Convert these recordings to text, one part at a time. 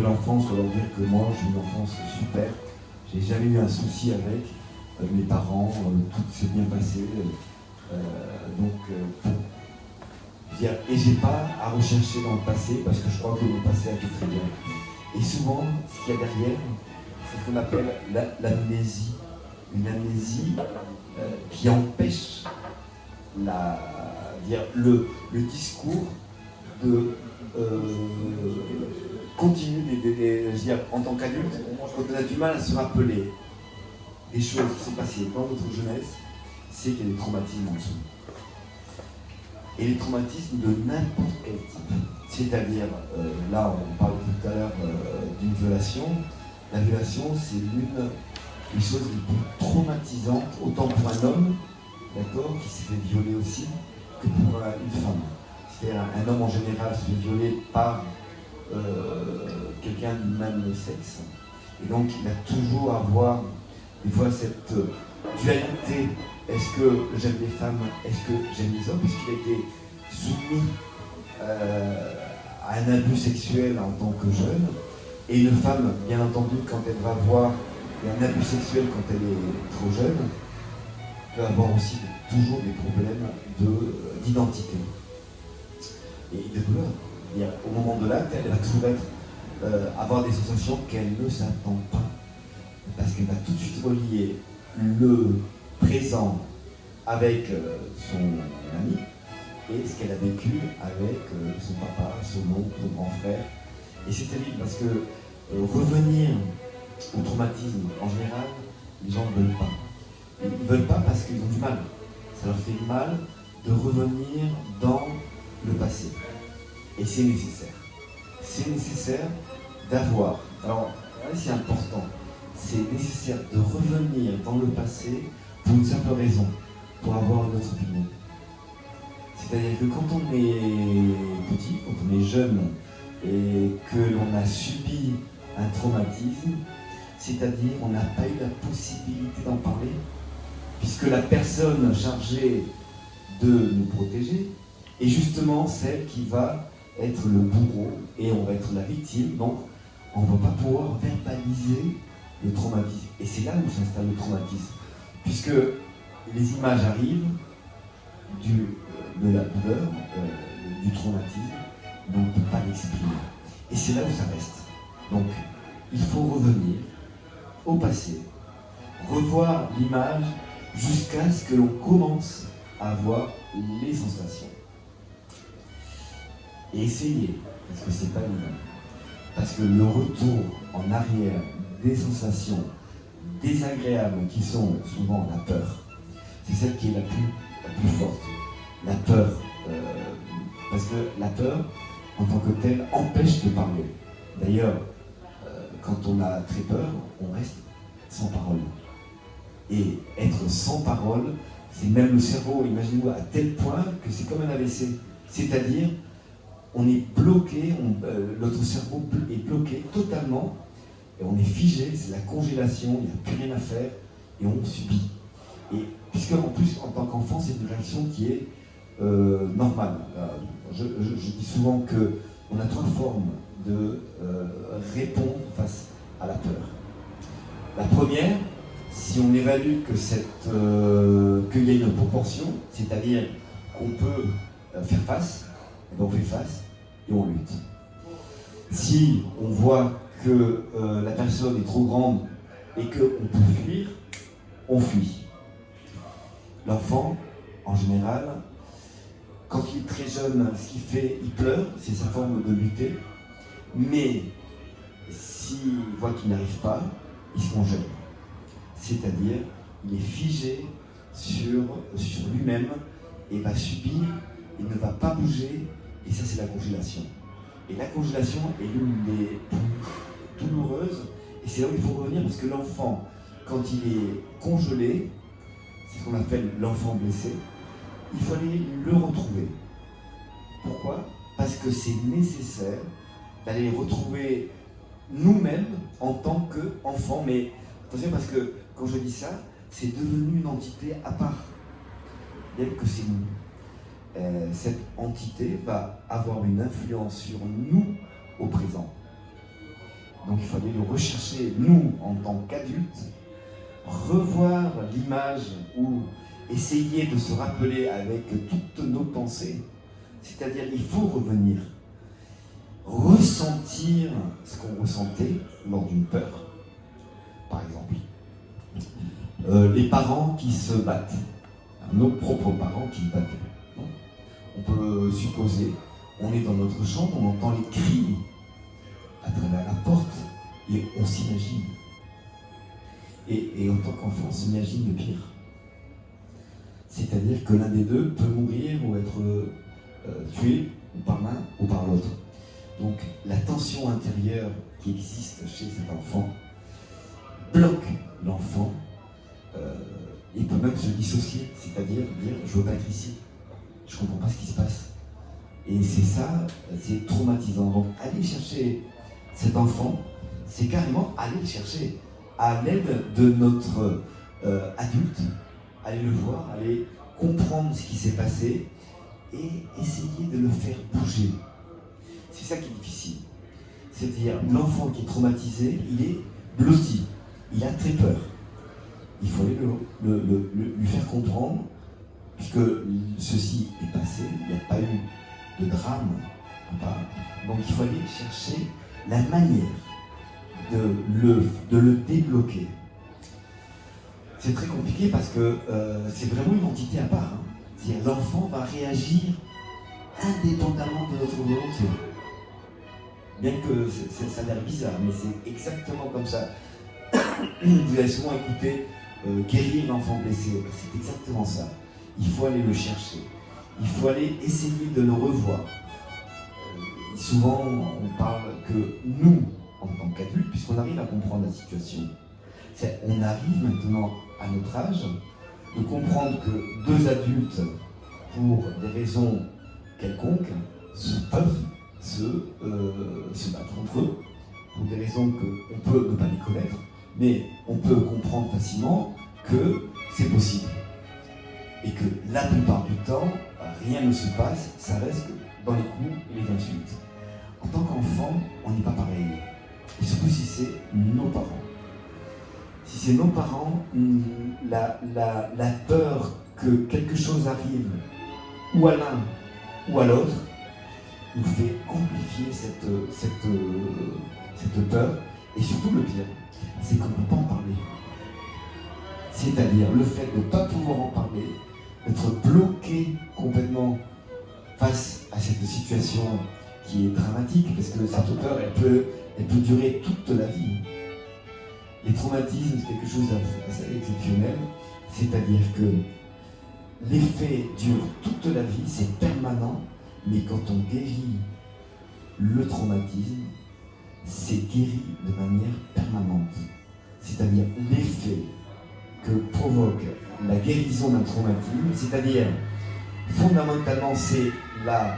de l'enfance, je dois leur dire que moi, j'ai eu une enfance super. J'ai jamais eu un souci avec mes parents, tout s'est bien passé. Et j'ai pas à rechercher dans le passé parce que je crois que le passé a été très bien. Et souvent, ce qu'il y a derrière, c'est ce qu'on appelle l'amnésie. Une amnésie qui empêche le discours de continuer en tant qu'adulte, quand on a du mal à se rappeler des choses qui sont passées dans notre jeunesse, c'est qu'il y a des traumatismes en dessous. Et les traumatismes de n'importe quel type. C'est-à-dire, là on parlait tout à l'heure d'une violation. La violation, c'est l'une des choses les plus traumatisantes, autant pour un homme, d'accord, qui s'est fait violer aussi, que pour une femme. C'est-à-dire un homme en général se fait violer par quelqu'un du même sexe. Et donc il va toujours avoir des fois cette dualité. Est-ce que j'aime les femmes? Est-ce que j'aime les hommes? Puisqu'il a été soumis à un abus sexuel en tant que jeune. Et une femme, bien entendu, quand elle va voir un abus sexuel quand elle est trop jeune, peut avoir aussi toujours des problèmes d'identité et de douleur. Au moment de l'acte, elle va toujours avoir des sensations qu'elle ne s'attend pas. Parce qu'elle va tout de suite relier le présent avec son ami et ce qu'elle a vécu avec son papa, son oncle, son grand frère. Et c'est terrible parce que revenir au traumatisme, en général, les gens ne veulent pas. Ils ne veulent pas parce qu'ils ont du mal. Ça leur fait mal de revenir dans le passé. Et c'est nécessaire. C'est nécessaire d'avoir. Alors, c'est important. C'est nécessaire de revenir dans le passé pour une simple raison, pour avoir une autre opinion. C'est-à-dire que quand on est petit, quand on est jeune, et que l'on a subi un traumatisme, c'est-à-dire on n'a pas eu la possibilité d'en parler, puisque la personne chargée de nous protéger est justement celle qui va être le bourreau et on va être la victime, donc on ne va pas pouvoir verbaliser le traumatisme. Et c'est là où s'installe le traumatisme, puisque les images arrivent de la douleur, du traumatisme, donc on ne peut pas l'exprimer. Et c'est là où ça reste. Donc il faut revenir au passé, revoir l'image jusqu'à ce que l'on commence à avoir les sensations. Et essayer, parce que c'est pas évident. Parce que le retour en arrière des sensations désagréables qui sont souvent la peur, c'est celle qui est la plus forte. La peur, parce que la peur, en tant que telle, empêche de parler. D'ailleurs, quand on a très peur, on reste sans parole. Et être sans parole, c'est même le cerveau, imaginez-vous, à tel point que c'est comme un AVC. C'est-à-dire, on est bloqué, notre cerveau est bloqué totalement, et on est figé, c'est la congélation, il n'y a plus rien à faire, et on subit. Et puisque en plus, en tant qu'enfant, c'est une réaction qui est normale. Je dis souvent qu'on a trois formes de répondre face à la peur. La première, si on évalue qu'il y a une proportion, c'est-à-dire qu'on peut faire face, et bien on fait face et on lutte. Si on voit que la personne est trop grande et qu'on peut fuir, on fuit. L'enfant, en général, quand il est très jeune, ce qu'il fait, il pleure, c'est sa forme de lutter. Mais s'il voit qu'il n'arrive pas, il se congèle. C'est-à-dire, il est figé sur lui-même et va subir, il ne va pas bouger, et ça c'est la congélation. Et la congélation est l'une des plus douloureuses, et c'est là où il faut revenir, parce que l'enfant, quand il est congelé, c'est ce qu'on appelle l'enfant blessé, il faut aller le retrouver. Pourquoi? Parce que c'est nécessaire d'aller retrouver nous-mêmes en tant qu'enfants. Mais attention, parce que quand je dis ça, c'est devenu une entité à part. Dès que c'est nous. Cette entité va avoir une influence sur nous au présent. Donc il fallait le rechercher, nous, en tant qu'adultes, revoir l'image ou essayer de se rappeler avec toutes nos pensées. C'est-à-dire, il faut revenir, ressentir ce qu'on ressentait lors d'une peur. Par exemple, les parents qui se battent, nos propres parents qui se battent. On peut supposer, on est dans notre chambre, on entend les cris à travers la porte et on s'imagine. Et en tant qu'enfant, on s'imagine le pire. C'est-à-dire que l'un des deux peut mourir ou être tué ou par l'un ou par l'autre. Donc la tension intérieure qui existe chez cet enfant bloque l'enfant. Il peut même se dissocier, c'est-à-dire dire je veux pas être ici, je comprends pas ce qui se passe. Et c'est ça, c'est traumatisant. Donc aller chercher cet enfant, c'est carrément aller le chercher à l'aide de notre adulte, aller le voir, aller comprendre ce qui s'est passé et essayer de le faire bouger. C'est ça qui est difficile. C'est-à-dire l'enfant qui est traumatisé, il est blotti, il a très peur. Il faut aller lui faire comprendre, puisque ceci est passé, il n'y a pas eu de drame. Donc il faut aller chercher la manière de le débloquer. C'est très compliqué parce que c'est vraiment une entité à part. Hein. C'est-à-dire l'enfant va réagir indépendamment de notre volonté. Bien que ça a l'air bizarre, mais c'est exactement comme ça. Vous avez souvent écouté guérir l'enfant blessé. C'est exactement ça. Il faut aller le chercher. Il faut aller essayer de le revoir. Souvent, on parle que nous, en tant qu'adultes, puisqu'on arrive à comprendre la situation, on arrive maintenant à notre âge de comprendre que deux adultes, pour des raisons quelconques, peuvent se battre entre eux, pour des raisons qu'on peut ne pas les connaître, mais on peut comprendre facilement que c'est possible. Et que la plupart du temps, rien ne se passe, ça reste dans les coups et les insultes. En tant qu'enfant, on n'est pas pareil. Et surtout si c'est nos parents. Si c'est nos parents, la peur que quelque chose arrive, ou à l'un ou à l'autre, nous fait amplifier cette peur. Et surtout le pire, c'est qu'on ne peut pas en parler. C'est-à-dire le fait de ne pas pouvoir en parler, d'être bloqué complètement face à cette situation qui est dramatique, parce que cette peur, elle peut durer toute la vie. Les traumatismes, c'est quelque chose d'assez exceptionnel, c'est-à-dire que l'effet dure toute la vie, c'est permanent, mais quand on guérit le traumatisme, c'est guéri de manière permanente. C'est-à-dire l'effet que provoque la guérison d'un traumatisme, c'est-à-dire fondamentalement c'est la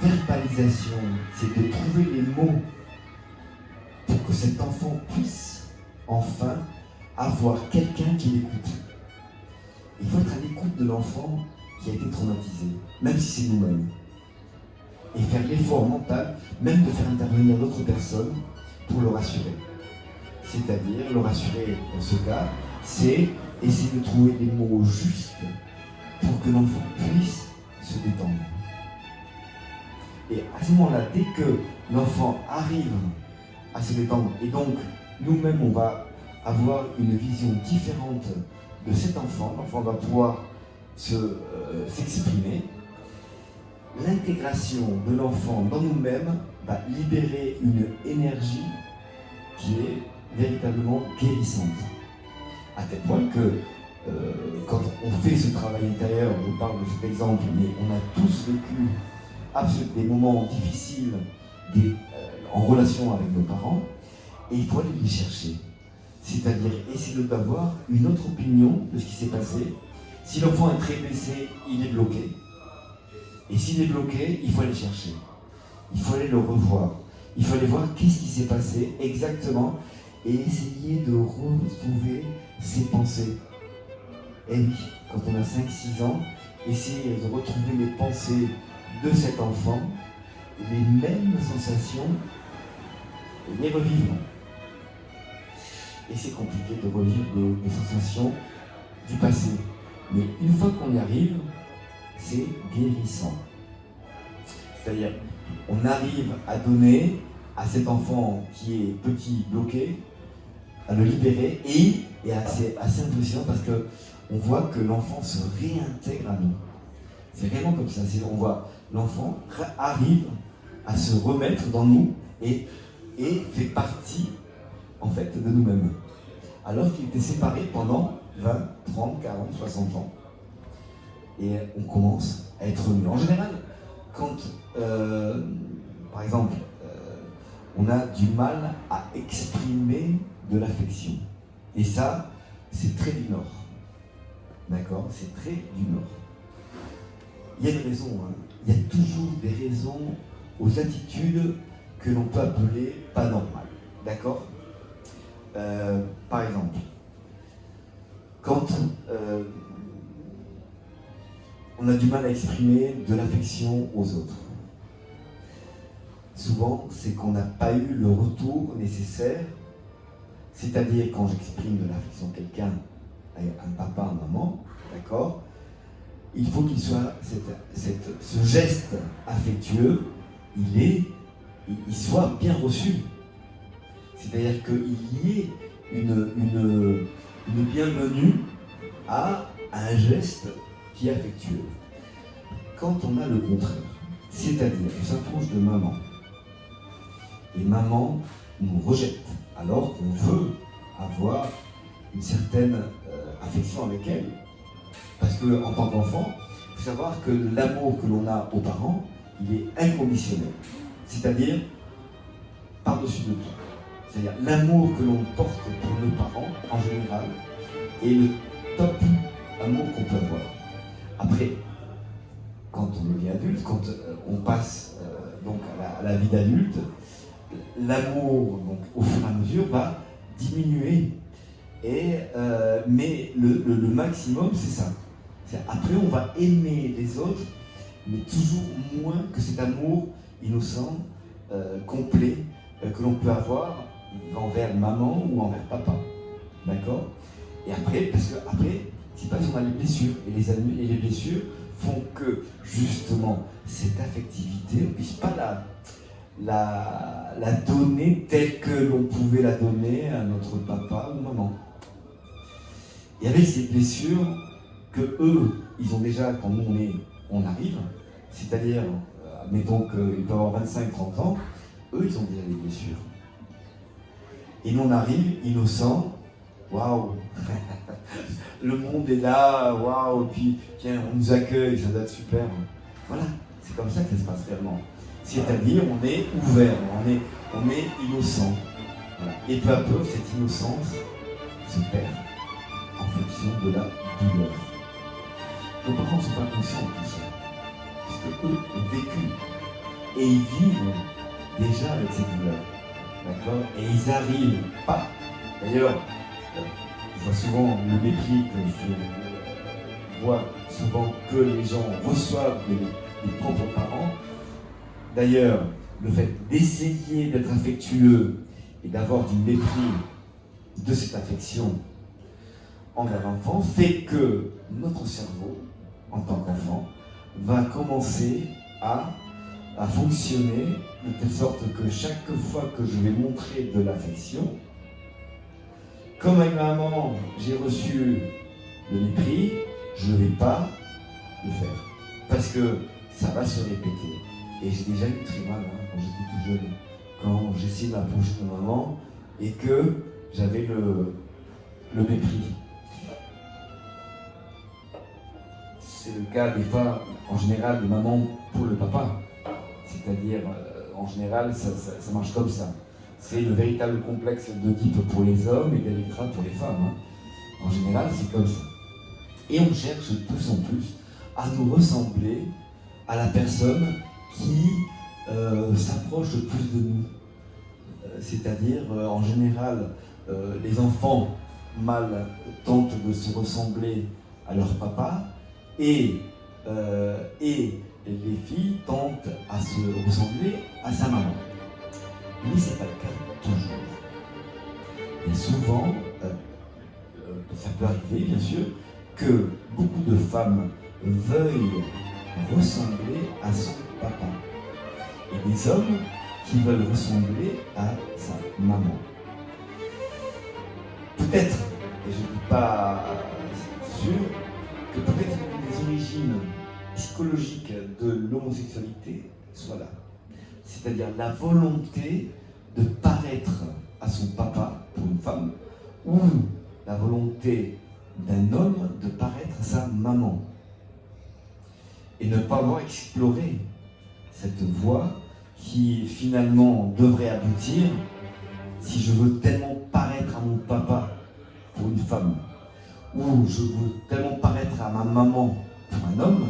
verbalisation, c'est de trouver les mots pour que cet enfant puisse enfin avoir quelqu'un qui l'écoute. Il faut être à l'écoute de l'enfant qui a été traumatisé, même si c'est nous-mêmes. Et faire l'effort mental, même de faire intervenir d'autres personnes pour le rassurer. C'est-à-dire, le rassurer dans ce cas, c'est essayer de trouver les mots justes pour que l'enfant puisse se détendre. Et à ce moment-là, dès que l'enfant arrive à se détendre, et donc nous-mêmes on va avoir une vision différente de cet enfant, l'enfant va pouvoir s'exprimer, l'intégration de l'enfant dans nous-mêmes va libérer une énergie qui est véritablement guérissante. À tel point que quand on fait ce travail intérieur, je parle de cet exemple, mais on a tous vécu des moments difficiles en relation avec nos parents, et il faut aller les chercher. C'est-à-dire essayer d'avoir une autre opinion de ce qui s'est passé. Si l'enfant est très blessé, il est bloqué. Et s'il est bloqué, il faut aller chercher. Il faut aller le revoir. Il faut aller voir qu'est-ce qui s'est passé exactement et essayer de retrouver ses pensées. Et oui, quand on a 5-6 ans, essayer de retrouver les pensées de cet enfant, les mêmes sensations, les revivre. et c'est compliqué de revivre des sensations du passé. Mais une fois qu'on y arrive, c'est guérissant. C'est-à-dire, on arrive à donner à cet enfant qui est petit, bloqué, à le libérer, et c'est assez impressionnant parce qu'on voit que l'enfant se réintègre à nous. C'est vraiment comme ça, on voit l'enfant arrive à se remettre dans nous et fait partie en fait de nous-mêmes. Alors qu'il était séparé pendant 20, 30, 40, 60 ans. Et on commence à être mieux. En général, quand, par exemple, on a du mal à exprimer de l'affection. Et ça, c'est très du Nord. D'accord? C'est très du Nord. Il y a des raisons, hein. Il y a toujours des raisons aux attitudes que l'on peut appeler pas normales. D'accord? Par exemple, quand on a du mal à exprimer de l'affection aux autres, souvent c'est qu'on n'a pas eu le retour nécessaire, c'est-à-dire quand j'exprime de l'affection à quelqu'un, à un papa, à un maman, d'accord, il faut qu'il soit, ce geste affectueux, il soit bien reçu. C'est-à-dire qu'il y ait une bienvenue à un geste qui est affectueux. Quand on a le contraire, c'est-à-dire qu'on s'approche de maman, et maman nous rejette, alors qu'on veut avoir une certaine affection avec elle. Parce qu'en tant qu'enfant, il faut savoir que l'amour que l'on a aux parents, il est inconditionnel. C'est-à-dire par-dessus de tout. C'est-à-dire l'amour que l'on porte pour nos parents, en général, est le top amour qu'on peut avoir. Après, quand on devient adulte, quand on passe donc à la vie d'adulte, l'amour, donc, au fur et à mesure, va diminuer. Mais le maximum, c'est ça. Après, on va aimer les autres, mais toujours moins que cet amour innocent, complet, que l'on peut avoir envers maman ou envers papa. D'accord? Et après, parce que après, c'est pas si on a les blessures. Et les blessures font que, justement, cette affectivité, on ne puisse pas la donner telle que l'on pouvait la donner à notre papa ou maman. Et avec ces blessures que eux, ils ont déjà quand nous on arrive, c'est-à-dire, admettons qu'ils peuvent avoir 25-30 ans, eux, ils ont déjà des blessures. Et nous, on arrive innocents, waouh, le monde est là, waouh, puis tiens, on nous accueille, ça doit être super. Voilà, c'est comme ça que ça se passe réellement. C'est-à-dire, on est ouvert, on est innocent. Voilà. Et peu à peu, cette innocence se perd en fonction de la douleur. Nos parents ne sont pas conscients de tout ça, puisque eux ont vécu et ils vivent déjà avec cette douleur. D'accord? Et ils n'arrivent pas. D'ailleurs, je vois souvent le mépris que je vois souvent que les gens reçoivent des propres parents. D'ailleurs, le fait d'essayer d'être affectueux et d'avoir du mépris de cette affection envers l'enfant fait que notre cerveau, en tant qu'enfant, va commencer à fonctionner de telle sorte que chaque fois que je vais montrer de l'affection, comme avec ma maman, j'ai reçu le mépris, je ne vais pas le faire. Parce que ça va se répéter. Et j'ai déjà eu très mal quand j'étais tout jeune. Quand j'essayais de m'approcher de maman et que j'avais le mépris. C'est le cas des fois, en général, de maman pour le papa. C'est-à-dire, en général, ça marche comme ça. C'est le véritable complexe d'Oedipe pour les hommes et d'Électra pour les femmes. Hein. En général, c'est comme ça. Et on cherche de plus en plus à nous ressembler à la personne qui s'approche le plus de nous. C'est-à-dire, en général, les enfants mâles tentent de se ressembler à leur papa et les filles tentent à se ressembler à sa maman. Mais ce n'est pas le cas toujours. Et souvent, ça peut arriver bien sûr, que beaucoup de femmes veuillent ressembler à son papa. Et des hommes qui veulent ressembler à sa maman. Peut-être, et je ne suis pas sûr, que peut-être les origines psychologiques de l'homosexualité soient là. C'est-à-dire la volonté de paraître à son papa pour une femme, ou la volonté d'un homme de paraître à sa maman. Et ne pas avoir exploré cette voie qui finalement devrait aboutir, si je veux tellement paraître à mon papa pour une femme, ou je veux tellement paraître à ma maman pour un homme,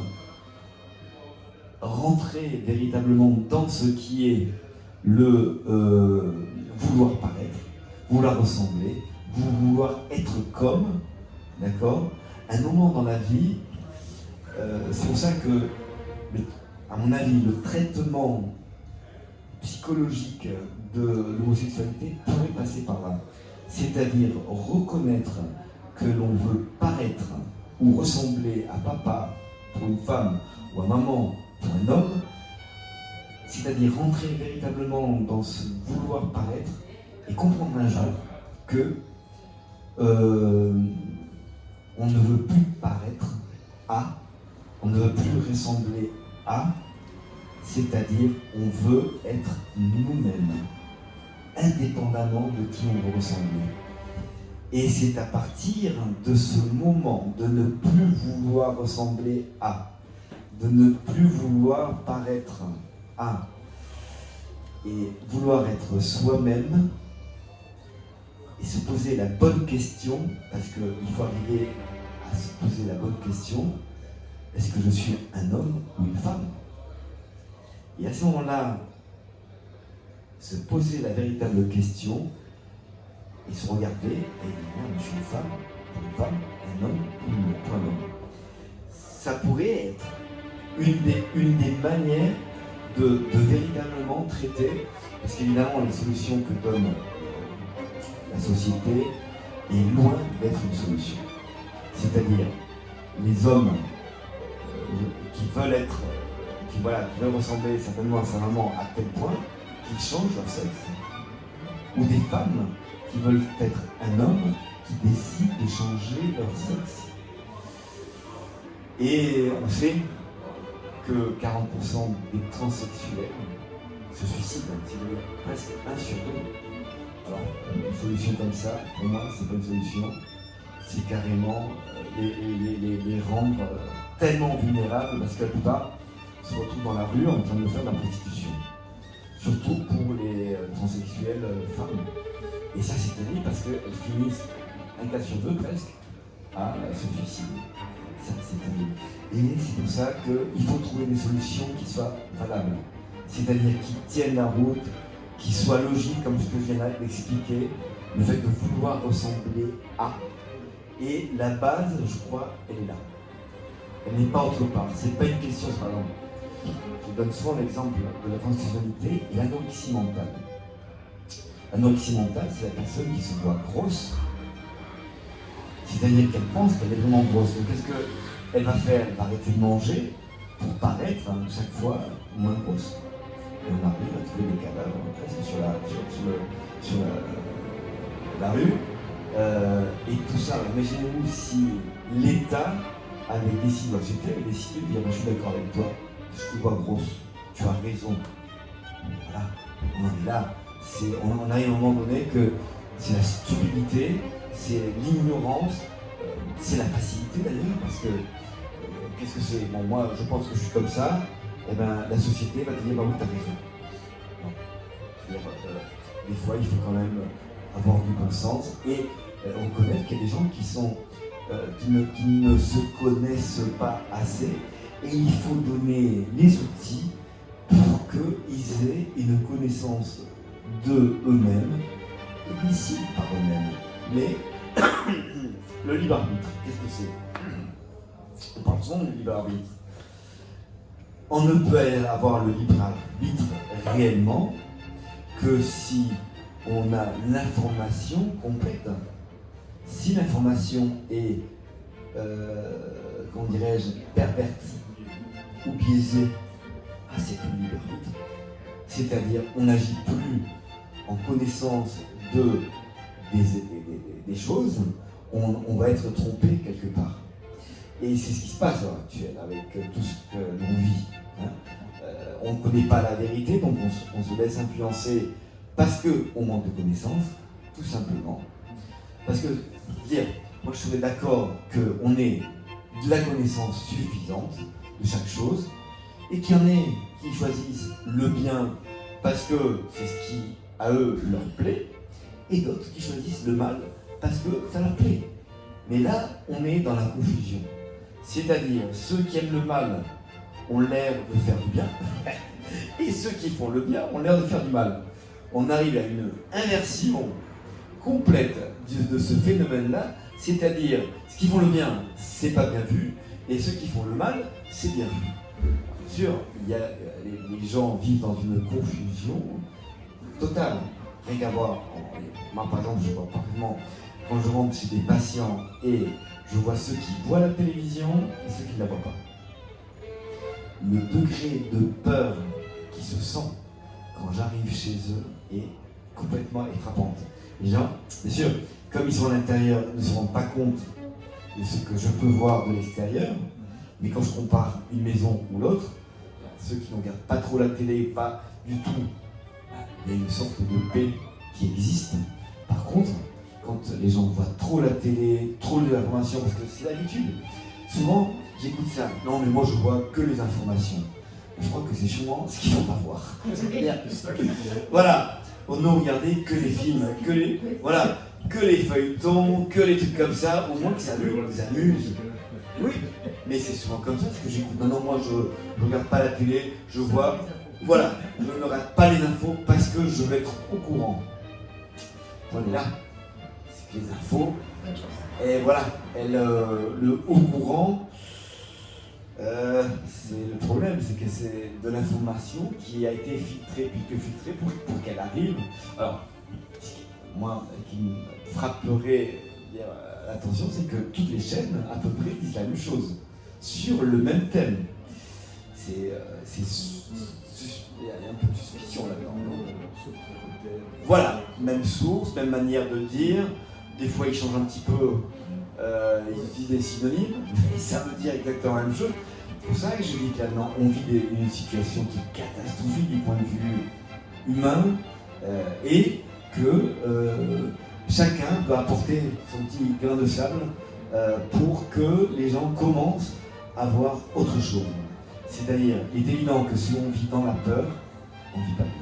rentrer véritablement dans ce qui est le vouloir paraître, vouloir ressembler, vouloir être comme, d'accord, un moment dans la vie, c'est pour ça que, à mon avis, le traitement psychologique de l'homosexualité pourrait passer par là. C'est-à-dire reconnaître que l'on veut paraître ou ressembler à papa pour une femme ou à maman pour un homme, c'est-à-dire rentrer véritablement dans ce vouloir paraître et comprendre un jour que on ne veut plus paraître à, on ne veut plus ressembler à, c'est-à-dire on veut être nous-mêmes, indépendamment de qui on veut ressembler. Et c'est à partir de ce moment de ne plus vouloir ressembler à, de ne plus vouloir paraître à, et vouloir être soi-même, et se poser la bonne question, parce qu'il faut arriver à se poser la bonne question, est-ce que je suis un homme ou une femme? Et à ce moment-là, se poser la véritable question et se regarder, et moi je suis une femme, un homme ou pour un homme. Ça pourrait être une des manières de véritablement traiter, parce qu'évidemment les solutions que donne la société est loin d'être une solution. C'est-à-dire les hommes qui veulent être, qui veulent ressembler certainement à sa maman à tel point qu'ils changent leur sexe. Ou des femmes qui veulent être un homme qui décident de changer leur sexe. Et on sait que 40% des transsexuels se suicident, c'est presque 1 sur 2. Alors, une solution comme ça, pour moi, c'est pas une solution. C'est carrément les rendre tellement vulnérables, parce que la plupart se retrouvent dans la rue en train de faire de la prostitution. Surtout pour les transsexuelles femmes. Et ça, c'est terrible parce qu'elles finissent, un cas sur 2 presque, à se suicider. Ça, c'est terrible. Et c'est pour ça qu'il faut trouver des solutions qui soient valables. C'est-à-dire qui tiennent la route, qui soient logiques, comme ce que je viens d'expliquer, le fait de vouloir ressembler à. Et la base, je crois, elle est là. Elle n'est pas autre part. C'est pas une question, par exemple. Je donne souvent l'exemple de la transsexualité et l'anorexie mentale. L'anorexie mentale, c'est la personne qui se voit grosse, c'est-à-dire qu'elle pense qu'elle est vraiment grosse. Donc qu'est-ce qu'elle va faire? Elle va arrêter de manger pour paraître chaque fois moins grosse. Et on arrive à trouver des cadavres presque sur la rue. Et tout ça, imaginez-vous si l'État avait décidé, la société avait décidé de dire je suis d'accord avec toi, je te vois grosse, tu as raison. Voilà, on en est là. On arrive à un moment donné que c'est la stupidité, c'est l'ignorance, c'est la facilité d'ailleurs, parce que qu'est-ce que c'est? Bon, moi je pense que je suis comme ça, et ben la société va te dire bah oui, t'as raison. Non. Des fois il faut quand même avoir du bon sens et reconnaître qu'il y a des gens qui ne se connaissent pas assez, et il faut donner les outils pour qu'ils aient une connaissance de eux-mêmes, et ici par eux-mêmes. Mais le libre arbitre, qu'est-ce que c'est? Parlons du libre arbitre. On ne peut avoir le libre arbitre réellement que si on a l'information complète. Si l'information est, comment dirais-je, pervertie ou biaisée, c'est plus libre. C'est-à-dire, on n'agit plus en connaissance des choses, on va être trompé quelque part. Et c'est ce qui se passe à l'heure actuelle avec tout ce que l'on vit. On ne connaît pas la vérité, donc on se laisse influencer parce qu'on manque de connaissances, tout simplement. Parce que, moi je serais d'accord qu'on ait de la connaissance suffisante de chaque chose, et qu'il y en ait qui choisissent le bien parce que c'est ce qui, à eux, leur plaît, et d'autres qui choisissent le mal parce que ça leur plaît. Mais là, on est dans la confusion. C'est-à-dire, ceux qui aiment le mal ont l'air de faire du bien, et ceux qui font le bien ont l'air de faire du mal. On arrive à une inversion complète de ce phénomène-là, c'est-à-dire, ceux qui font le bien, c'est pas bien vu, et ceux qui font le mal, c'est bien vu. Bien sûr, les gens vivent dans une confusion totale. Rien qu'à voir, moi par exemple, je vois parfaitement, quand je rentre chez des patients et je vois ceux qui voient la télévision et ceux qui ne la voient pas. Le degré de peur qui se sent quand j'arrive chez eux est complètement frappante. Les gens, bien sûr, comme ils sont à l'intérieur, ne se rendent pas compte de ce que je peux voir de l'extérieur, mais quand je compare une maison ou l'autre, ceux qui ne regardent pas trop la télé, pas du tout, il y a une sorte de paix qui existe. Par contre, quand les gens voient trop la télé, trop d'informations, parce que c'est l'habitude, souvent j'écoute ça. Non, mais moi je vois que les informations. Je crois que c'est souvent ce qu'il ne faut pas voir. Voilà, on ne regardait que les films, que les feuilletons, que les trucs comme ça, au moins que ça nous amuse. Oui, mais c'est souvent comme ça ce que j'écoute. Non, moi je ne regarde pas la télé, je vois. Voilà, je ne rate pas les infos parce que je veux être au courant. On est là. C'est que les infos. Et voilà, le au courant, c'est le problème, c'est que c'est de l'information qui a été filtrée, puis que filtrée pour qu'elle arrive. Alors, moi, qui me frapperait l'attention, c'est que toutes les chaînes, à peu près, disent la même chose, sur le même thème. Il y a un peu de suspicion là-dedans. Voilà, même source, même manière de dire. Des fois, ils changent un petit peu, ils utilisent des synonymes, mais ça veut dire exactement la même chose. C'est pour ça que je dis que là-dedans, on vit une situation qui est catastrophique du point de vue humain, et que chacun doit apporter son petit grain de sable pour que les gens commencent à voir autre chose. C'est-à-dire, il est évident que si on vit dans la peur, on ne vit pas bien.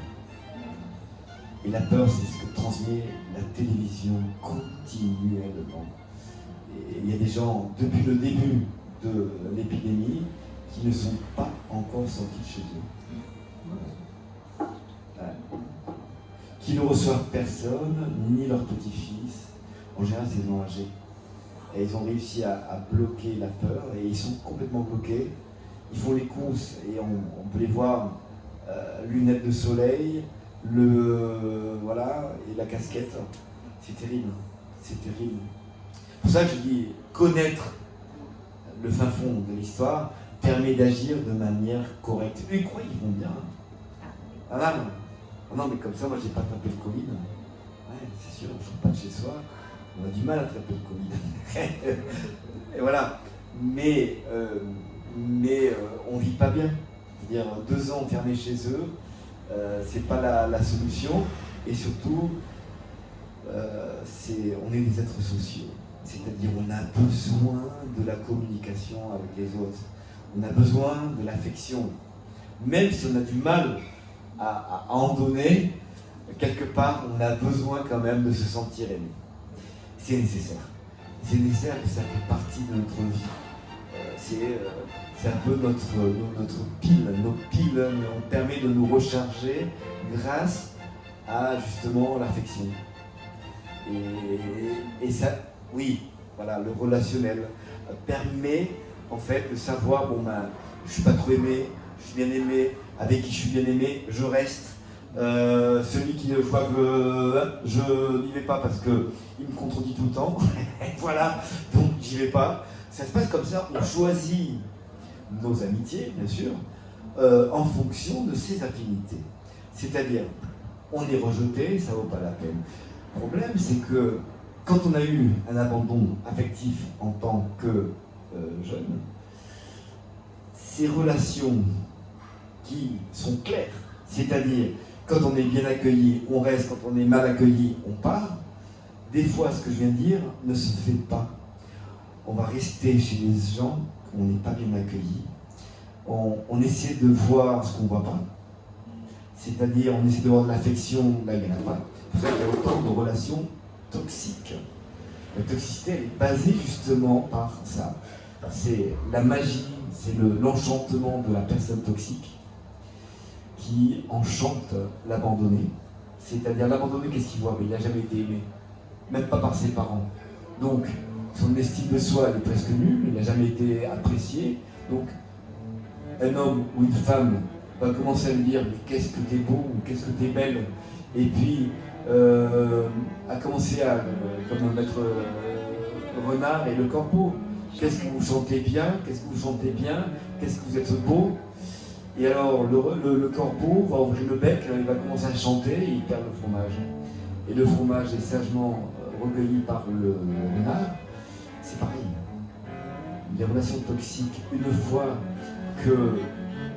Et la peur, c'est ce que transmet la télévision continuellement. Et il y a des gens, depuis le début de l'épidémie, qui ne sont pas encore sortis de chez eux. Qui ne reçoivent personne, ni leurs petits-fils. En général, c'est des gens âgés. Et ils ont réussi à bloquer la peur, et ils sont complètement bloqués. Ils font les courses, et on peut les voir, lunettes de soleil, voilà, et la casquette. C'est terrible, c'est terrible. C'est pour ça que je dis, connaître le fin fond de l'histoire permet d'agir de manière correcte. Eux, ils croient qu'ils vont bien. Ah non, mais comme ça, moi, j'ai pas attrapé le Covid. Ouais, c'est sûr, je ne sors pas de chez soi. On a du mal à attraper le Covid. Et voilà. Mais on vit pas bien. C'est-à-dire, 2 ans enfermés chez eux, c'est pas la solution. Et surtout, on est des êtres sociaux. C'est-à-dire, on a besoin de la communication avec les autres. On a besoin de l'affection. Même si on a du mal à en donner, quelque part, on a besoin quand même de se sentir aimé. C'est nécessaire. C'est nécessaire que ça fait partie de notre vie. C'est un peu notre pile. Nos piles nous permet de nous recharger grâce à justement l'affection. Et ça, oui, voilà, le relationnel permet en fait de savoir, je suis pas trop aimé, je suis bien aimé, avec qui je suis bien aimé, je reste. Celui qui, je vois que je n'y vais pas parce qu'il me contredit tout le temps. Voilà, donc j'y vais pas. Ça se passe comme ça, on choisit nos amitiés, bien sûr, en fonction de ses affinités. C'est-à-dire, on est rejeté, ça vaut pas la peine. Le problème, c'est que quand on a eu un abandon affectif en tant que jeune, ces relations qui sont claires, c'est-à-dire quand on est bien accueilli, on reste, quand on est mal accueilli, on part, des fois ce que je viens de dire ne se fait pas. On va rester chez les gens où on n'est pas bien accueilli, on essaie de voir ce qu'on ne voit pas, c'est-à-dire on essaie de voir de l'affection là il n'y en a pas. C'est pour ça qu'il y a autant de relations toxiques. La toxicité, elle est basée justement par ça. C'est la magie, c'est l'enchantement de la personne toxique qui enchante l'abandonné. C'est-à-dire l'abandonné, qu'est-ce qu'il voit? Mais il n'a jamais été aimé, même pas par ses parents. Donc, son estime de soi, elle est presque nulle, il n'a jamais été apprécié. Donc, un homme ou une femme va commencer à lui dire « mais qu'est-ce que t'es beau » ou « qu'est-ce que t'es belle » et puis a commencé à, comme mettre Renard et le corbeau. Qu'est-ce que vous chantez bien? Qu'est-ce que vous chantez bien? Qu'est-ce que vous êtes beau? Et alors le corbeau va ouvrir le bec, il va commencer à chanter et il perd le fromage. Et le fromage est sagement recueilli par le renard. C'est pareil. Les relations toxiques, une fois que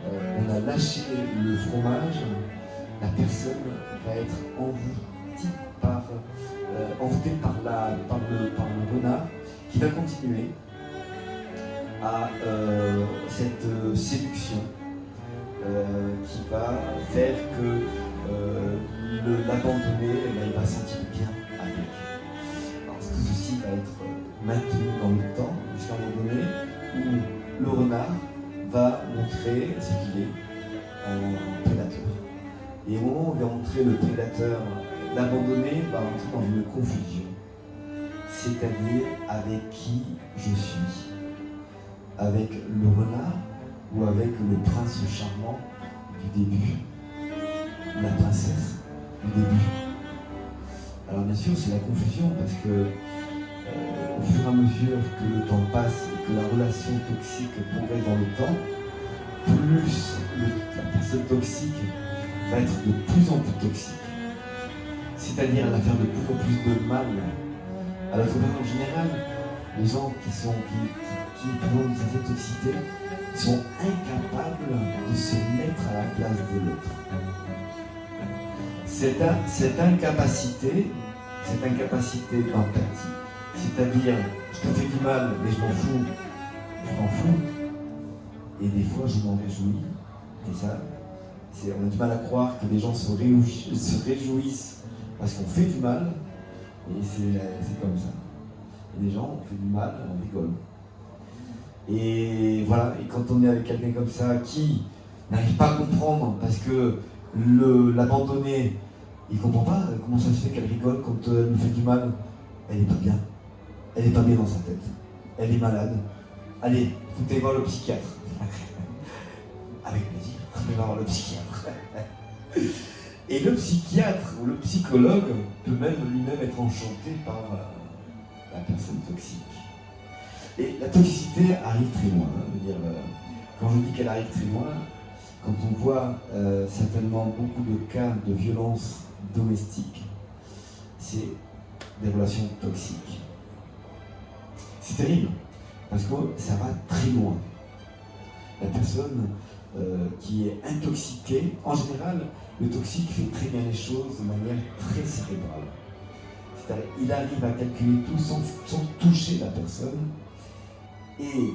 on a lâché le fromage, la personne va être envoûtée par le renard qui va continuer à cette séduction qui va faire que l'abandonné, il va se sentir bien avec. Alors, tout ceci va être maintenu dans le temps jusqu'à un moment donné où le renard va montrer ce qu'il est, un prédateur. Et au moment où il va montrer le prédateur, l'abandonné va entrer dans une confusion, c'est-à-dire avec qui je suis, avec le renard ou avec le prince charmant du début, la princesse du début. Alors bien sûr c'est la confusion parce que au fur et à mesure que le temps passe et que la relation toxique progresse dans le temps, plus la personne toxique va être de plus en plus toxique. C'est-à-dire elle va faire de plus en plus de mal à l'autre personne en général. Les gens qui présentent cette toxicité sont incapables de se mettre à la place de l'autre. Cette incapacité d'empathie, c'est-à-dire je te fais du mal mais je m'en fous, et des fois je m'en réjouis, et ça, on a du mal à croire que les gens se réjouissent parce qu'on fait du mal, et c'est comme ça. Et les gens, on fait du mal, on rigole. Et voilà, et quand on est avec quelqu'un comme ça qui n'arrive pas à comprendre parce que l'abandonné, il ne comprend pas comment ça se fait qu'elle rigole quand elle nous fait du mal. Elle n'est pas bien. Elle n'est pas bien dans sa tête. Elle est malade. Allez, foutez voir le psychiatre. Avec plaisir, foutez voir le psychiatre. Et le psychiatre ou le psychologue peut même lui-même être enchanté par la personne toxique. Et la toxicité arrive très loin. Quand je dis qu'elle arrive très loin, quand on voit certainement beaucoup de cas de violence domestique, c'est des relations toxiques. C'est terrible, parce que ça va très loin. La personne qui est intoxiquée, en général, le toxique fait très bien les choses de manière très cérébrale. C'est-à-dire il arrive à calculer tout sans toucher la personne. Et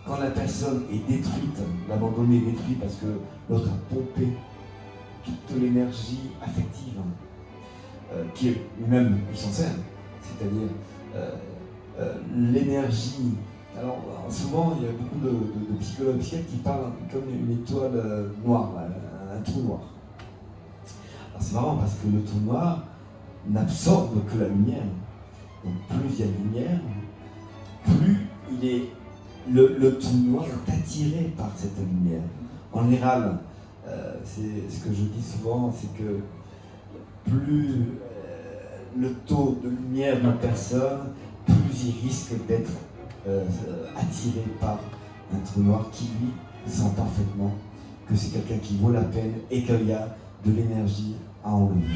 quand la personne est détruite, l'abandonné est détruit parce que l'autre a pompé toute l'énergie affective qui est lui-même il s'en sert, c'est-à-dire l'énergie. Alors souvent il y a beaucoup de psychologues psychiatres qui parlent comme une étoile noire, un trou noir. Alors c'est marrant parce que le trou noir n'absorbe que la lumière. Donc plus il y a de lumière, plus il est le trou noir est attiré par cette lumière. En général, c'est ce que je dis souvent, c'est que plus le taux de lumière d'une personne, plus il risque d'être attiré par un trou noir qui lui sent parfaitement que c'est quelqu'un qui vaut la peine et qu'il y a de l'énergie à enlever.